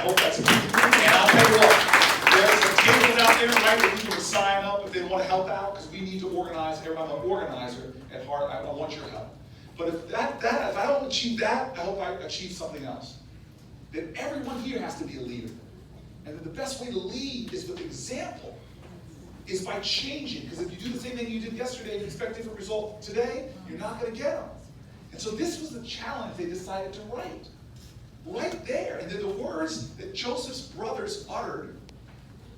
hope that's it. And I'll tell you what, there's some tables out there, right, where people can sign up if they want to help out, because we need to organize. I'm an organizer at heart. I want your help. But if if I don't achieve that, I hope I achieve something else. That everyone here has to be a leader. And that the best way to lead is with example, is by changing. Because if you do the same thing you did yesterday and expect a different result today, you're not going to get them. And so this was the challenge they decided to write. Right there. And they're the words that Joseph's brothers uttered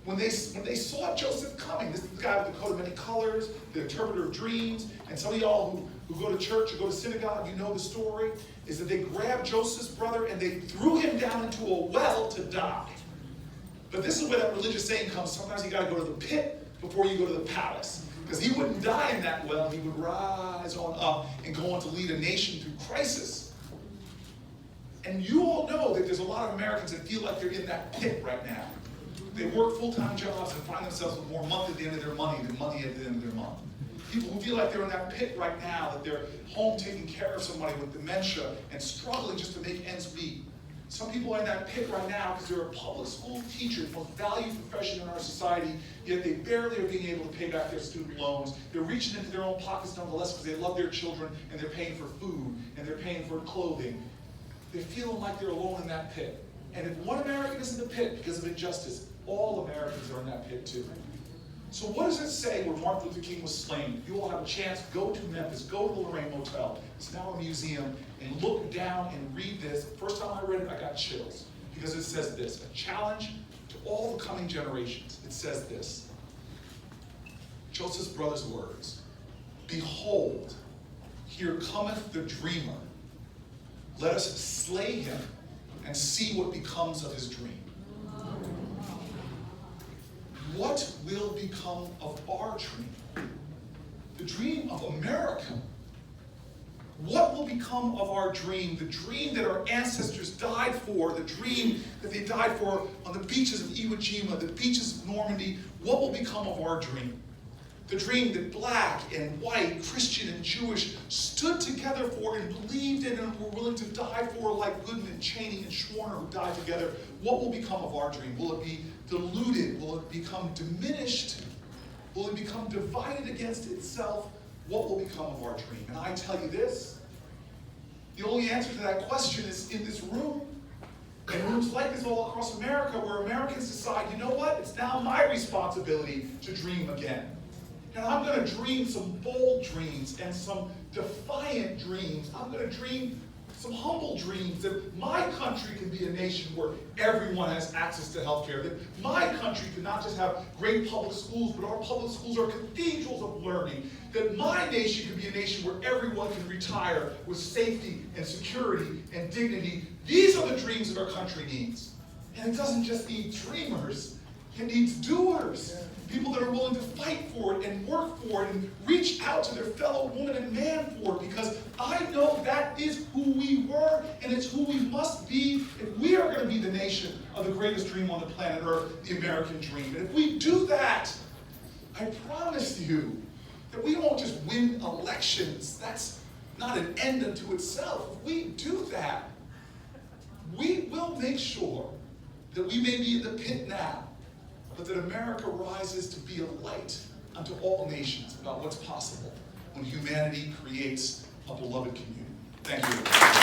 when they saw Joseph coming. This is the guy with the coat of many colors, the interpreter of dreams. And some of y'all who go to church or go to synagogue, you know the story, is that they grabbed Joseph's brother and they threw him down into a well to die. But this is where that religious saying comes. Sometimes you got to go to the pit before you go to the palace. Because he wouldn't die in that well. He would rise on up and go on to lead a nation through crisis. And you all know that there's a lot of Americans that feel like they're in that pit right now. They work full-time jobs and find themselves with more month at the end of their money than money at the end of their month. People who feel like they're in that pit right now, that they're home taking care of somebody with dementia and struggling just to make ends meet. Some people are in that pit right now because they're a public school teacher, the most valued profession in our society, yet they barely are being able to pay back their student loans. They're reaching into their own pockets nonetheless because they love their children and they're paying for food and they're paying for clothing. They're feeling like they're alone in that pit. And if one American is in the pit because of injustice, all Americans are in that pit too. So what does it say where Martin Luther King was slain? You all have a chance, go to Memphis, go to the Lorraine Motel. It's now a museum, and look down and read this. First time I read it, I got chills, because it says this, a challenge to all the coming generations. It says this, Joseph's brothers' words, behold, here cometh the dreamer. Let us slay him and see what becomes of his dream. What will become of our dream? The dream of America. What will become of our dream? The dream that our ancestors died for, the dream that they died for on the beaches of Iwo Jima, the beaches of Normandy. What will become of our dream? The dream that black and white, Christian and Jewish stood together for and believed in and were willing to die for, like Goodman, Cheney, and Schwerner, who died together. What will become of our dream? Will it be diluted? Will it become diminished? Will it become divided against itself? What will become of our dream? And I tell you this, the only answer to that question is in this room. And rooms like this all across America, where Americans decide, you know what? It's now my responsibility to dream again. And I'm going to dream some bold dreams and some defiant dreams. I'm going to dream some humble dreams that my country can be a nation where everyone has access to health care. That my country can not just have great public schools, but our public schools are cathedrals of learning. That my nation can be a nation where everyone can retire with safety and security and dignity. These are the dreams that our country needs. And it doesn't just need dreamers, it needs doers. People that are willing to fight for it and work for it and reach out to their fellow woman and man for it, because I know that is who we were and it's who we must be if we are going to be the nation of the greatest dream on the planet Earth, the American dream. And if we do that, I promise you that we won't just win elections. That's not an end unto itself. If we do that, we will make sure that we may be in the pit now, but that America rises to be a light unto all nations about what's possible when humanity creates a beloved community. Thank you.